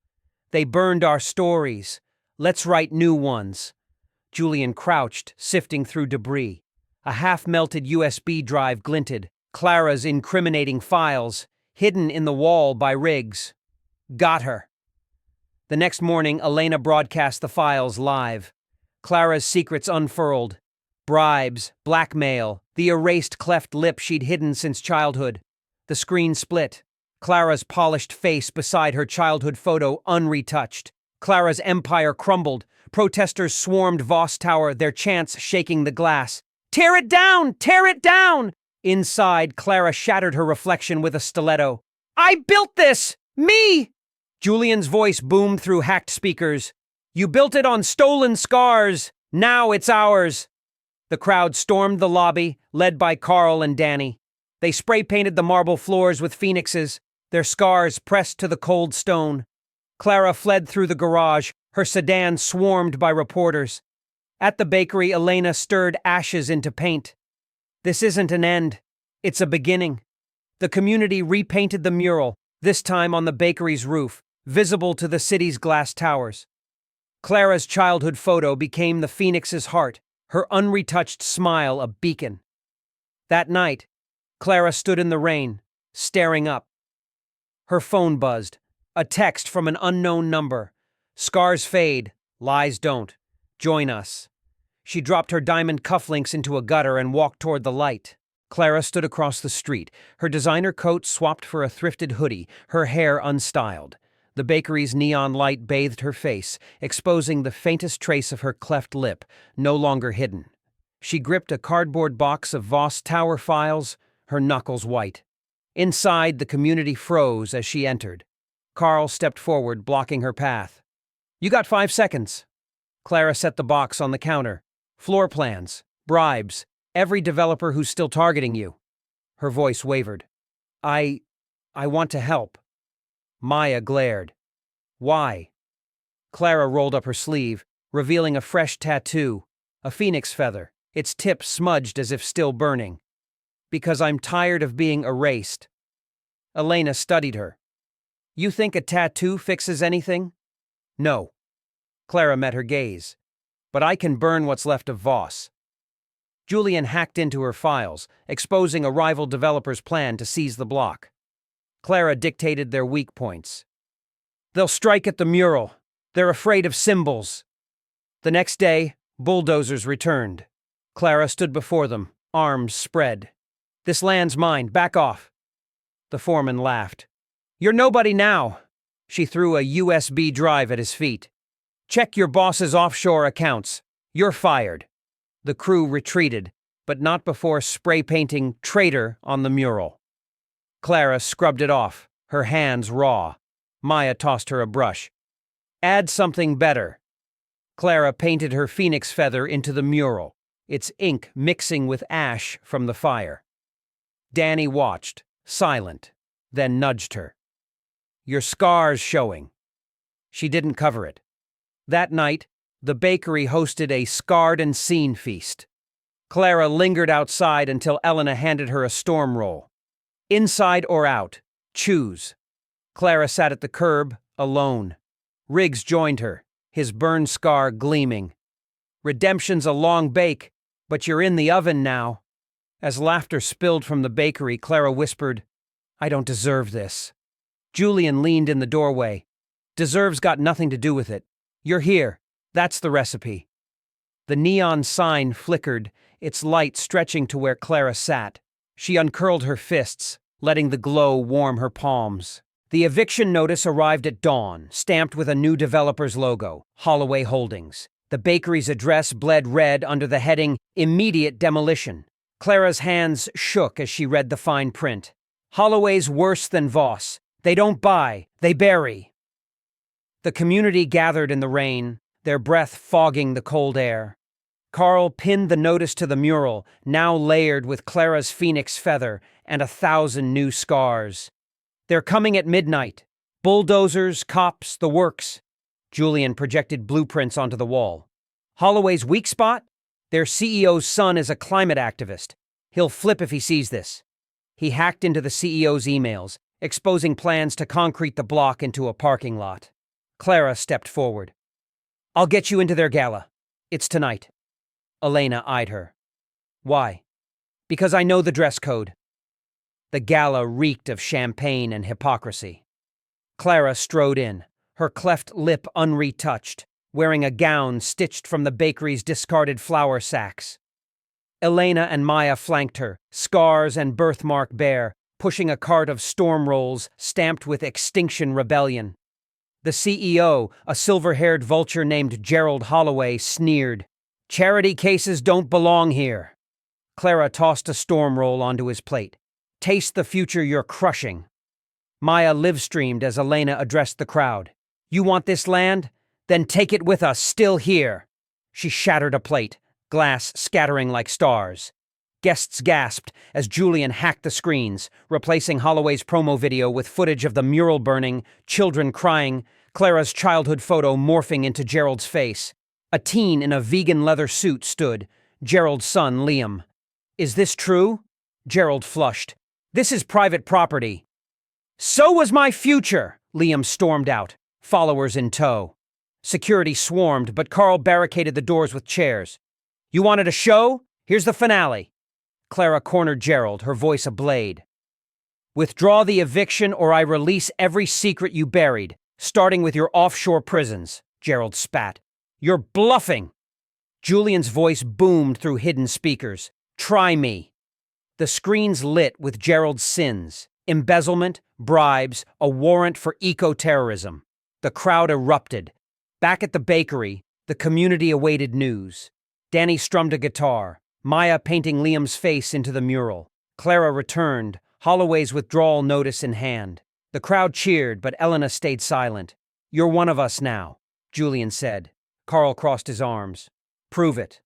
They burned our stories. Let's write new ones. Julian crouched, sifting through debris. A half-melted USB drive glinted, Clara's incriminating files, hidden in the wall by Riggs. Got her. The next morning, Elena broadcast the files live. Clara's secrets unfurled. Bribes, blackmail, the erased cleft lip she'd hidden since childhood. The screen split. Clara's polished face beside her childhood photo unretouched. Clara's empire crumbled. Protesters swarmed Voss Tower, their chants shaking the glass. Tear it down! Tear it down! Inside, Clara shattered her reflection with a stiletto. I built this! Me! Julian's voice boomed through hacked speakers. You built it on stolen scars. Now it's ours. The crowd stormed the lobby, led by Carl and Danny. They spray-painted the marble floors with phoenixes, their scars pressed to the cold stone. Clara fled through the garage, her sedan swarmed by reporters. At the bakery, Elena stirred ashes into paint. This isn't an end. It's a beginning. The community repainted the mural, this time on the bakery's roof, visible to the city's glass towers. Clara's childhood photo became the Phoenix's heart, her unretouched smile a beacon. That night, Clara stood in the rain, staring up. Her phone buzzed, a text from an unknown number. Scars fade, lies don't. Join us. She dropped her diamond cufflinks into a gutter and walked toward the light. Clara stood across the street, her designer coat swapped for a thrifted hoodie, her hair unstyled. The bakery's neon light bathed her face, exposing the faintest trace of her cleft lip, no longer hidden. She gripped a cardboard box of Voss Tower files, her knuckles white. Inside, the community froze as she entered. Carl stepped forward, blocking her path. "You got 5 seconds." Clara set the box on the counter. "Floor plans, bribes, every developer who's still targeting you." Her voice wavered. I want to help." Maya glared. "Why?" Clara rolled up her sleeve, revealing a fresh tattoo, a phoenix feather, its tip smudged as if still burning. "Because I'm tired of being erased." Elena studied her. "You think a tattoo fixes anything?" "No." Clara met her gaze. "But I can burn what's left of Voss." Julian hacked into her files, exposing a rival developer's plan to seize the block. Clara dictated their weak points. "They'll strike at the mural. They're afraid of symbols." The next day, bulldozers returned. Clara stood before them, arms spread. "This land's mine. Back off." The foreman laughed. "You're nobody now." She threw a USB drive at his feet. "Check your boss's offshore accounts. You're fired." The crew retreated, but not before spray painting "Traitor" on the mural. Clara scrubbed it off, her hands raw. Maya tossed her a brush. "Add something better." Clara painted her phoenix feather into the mural, its ink mixing with ash from the fire. Danny watched, silent, then nudged her. "Your scar's showing." She didn't cover it. That night, the bakery hosted a scarred and seen feast. Clara lingered outside until Elena handed her a storm roll. "Inside or out, choose." Clara sat at the curb, alone. Riggs joined her, his burn scar gleaming. "Redemption's a long bake, but you're in the oven now." As laughter spilled from the bakery, Clara whispered, "I don't deserve this." Julian leaned in the doorway. "Deserve's got nothing to do with it. You're here. That's the recipe." The neon sign flickered, its light stretching to where Clara sat. She uncurled her fists, letting the glow warm her palms. The eviction notice arrived at dawn, stamped with a new developer's logo, Holloway Holdings. The bakery's address bled red under the heading "Immediate Demolition." Clara's hands shook as she read the fine print. "Holloway's worse than Voss. They don't buy, they bury." The community gathered in the rain, their breath fogging the cold air. Carl pinned the notice to the mural, now layered with Clara's phoenix feather and 1,000 new scars. "They're coming at midnight. Bulldozers, cops, the works." Julian projected blueprints onto the wall. "Holloway's weak spot? Their CEO's son is a climate activist. He'll flip if he sees this." He hacked into the CEO's emails, exposing plans to concrete the block into a parking lot. Clara stepped forward. "I'll get you into their gala. It's tonight." Elena eyed her. "Why?" "Because I know the dress code." The gala reeked of champagne and hypocrisy. Clara strode in, her cleft lip unretouched, wearing a gown stitched from the bakery's discarded flour sacks. Elena and Maya flanked her, scars and birthmark bare, pushing a cart of storm rolls stamped with Extinction Rebellion. The CEO, a silver-haired vulture named Gerald Holloway, sneered. "Charity cases don't belong here." Clara tossed a storm roll onto his plate. "Taste the future you're crushing." Maya live-streamed as Elena addressed the crowd. "You want this land? Then take it with us, still here." She shattered a plate, glass scattering like stars. Guests gasped as Julian hacked the screens, replacing Holloway's promo video with footage of the mural burning, children crying, Clara's childhood photo morphing into Gerald's face. A teen in a vegan leather suit stood, Gerald's son, Liam. "Is this true?" Gerald flushed. "This is private property." "So was my future!" Liam stormed out, followers in tow. Security swarmed, but Carl barricaded the doors with chairs. "You wanted a show? Here's the finale." Clara cornered Gerald, her voice a blade. "Withdraw the eviction or I release every secret you buried, starting with your offshore prisons," Gerald spat. "You're bluffing." Julian's voice boomed through hidden speakers. "Try me." The screens lit with Gerald's sins: embezzlement, bribes, a warrant for eco-terrorism. The crowd erupted. Back at the bakery, the community awaited news. Danny strummed a guitar, Maya painting Liam's face into the mural. Clara returned, Holloway's withdrawal notice in hand. The crowd cheered, but Elena stayed silent. "You're one of us now," Julian said. Carl crossed his arms. "Prove it."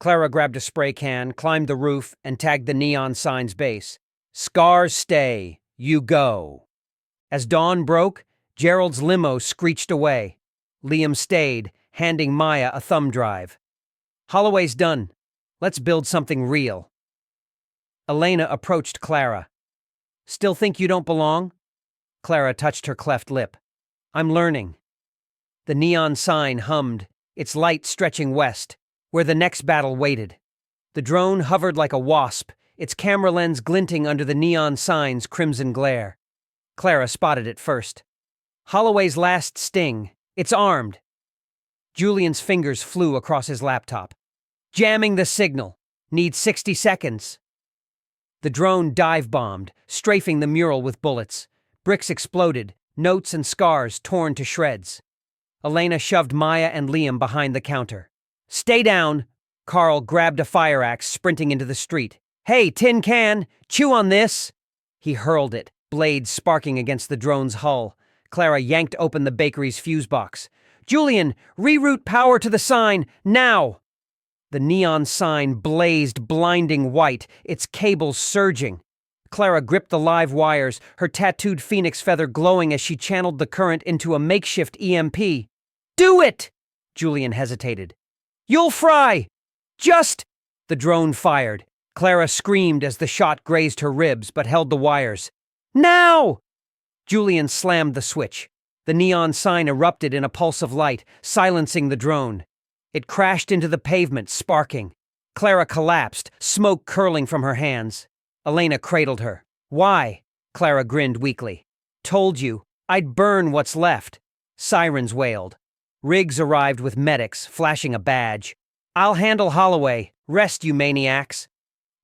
Clara grabbed a spray can, climbed the roof, and tagged the neon sign's base. "Scars stay, you go." As dawn broke, Gerald's limo screeched away. Liam stayed, handing Maya a thumb drive. "Holloway's done. Let's build something real." Elena approached Clara. "Still think you don't belong?" Clara touched her cleft lip. "I'm learning." The neon sign hummed, its light stretching west, where the next battle waited. The drone hovered like a wasp, its camera lens glinting under the neon sign's crimson glare. Clara spotted it first. "Holloway's last sting. It's armed." Julian's fingers flew across his laptop. "Jamming the signal. Need 60 seconds." The drone dive-bombed, strafing the mural with bullets. Bricks exploded, notes and scars torn to shreds. Elena shoved Maya and Liam behind the counter. "Stay down!" Carl grabbed a fire axe, sprinting into the street. "Hey, tin can! Chew on this!" He hurled it, blades sparking against the drone's hull. Clara yanked open the bakery's fuse box. "Julian, reroute power to the sign, now!" The neon sign blazed blinding white, its cables surging. Clara gripped the live wires, her tattooed phoenix feather glowing as she channeled the current into a makeshift EMP. "Do it!" Julian hesitated. "You'll fry! Just—" The drone fired. Clara screamed as the shot grazed her ribs, but held the wires. "Now!" Julian slammed the switch. The neon sign erupted in a pulse of light, silencing the drone. It crashed into the pavement, sparking. Clara collapsed, smoke curling from her hands. Elena cradled her. "Why?" Clara grinned weakly. "Told you, I'd burn what's left." Sirens wailed. Riggs arrived with medics, flashing a badge. "I'll handle Holloway. Rest, you maniacs."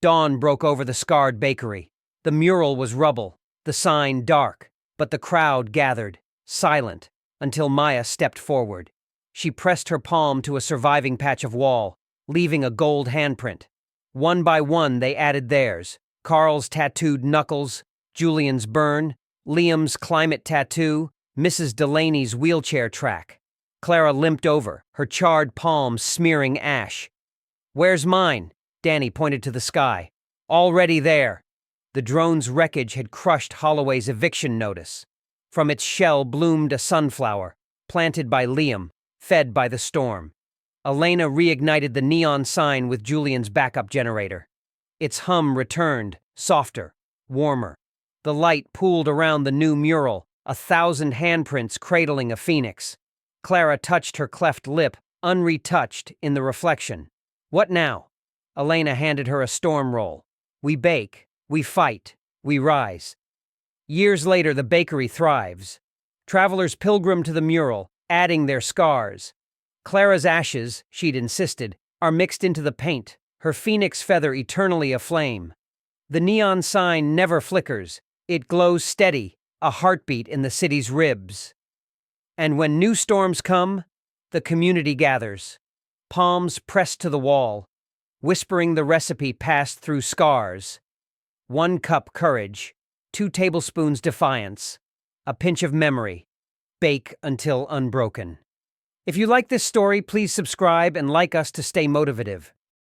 Dawn broke over the scarred bakery. The mural was rubble, the sign dark, but the crowd gathered, silent, until Maya stepped forward. She pressed her palm to a surviving patch of wall, leaving a gold handprint. One by one, they added theirs: Carl's tattooed knuckles, Julian's burn, Liam's climate tattoo, Mrs. Delaney's wheelchair track. Clara limped over, her charred palms smearing ash. "Where's mine?" Danny pointed to the sky. "Already there." The drone's wreckage had crushed Holloway's eviction notice. From its shell bloomed a sunflower, planted by Liam, fed by the storm. Elena reignited the neon sign with Julian's backup generator. Its hum returned, softer, warmer. The light pooled around the new mural, 1,000 handprints cradling a phoenix. Clara touched her cleft lip, unretouched in the reflection. "What now?" Elena handed her a storm roll. "We bake, we fight, we rise." Years later, the bakery thrives. Travelers pilgrim to the mural, adding their scars. Clara's ashes, she'd insisted, are mixed into the paint, her phoenix feather eternally aflame. The neon sign never flickers. It glows steady, a heartbeat in the city's ribs. And when new storms come, the community gathers. Palms pressed to the wall, whispering the recipe passed through scars. 1 cup courage, 2 tablespoons defiance, a pinch of memory. Bake until unbroken. If you like this story, please subscribe and like us to stay motivative.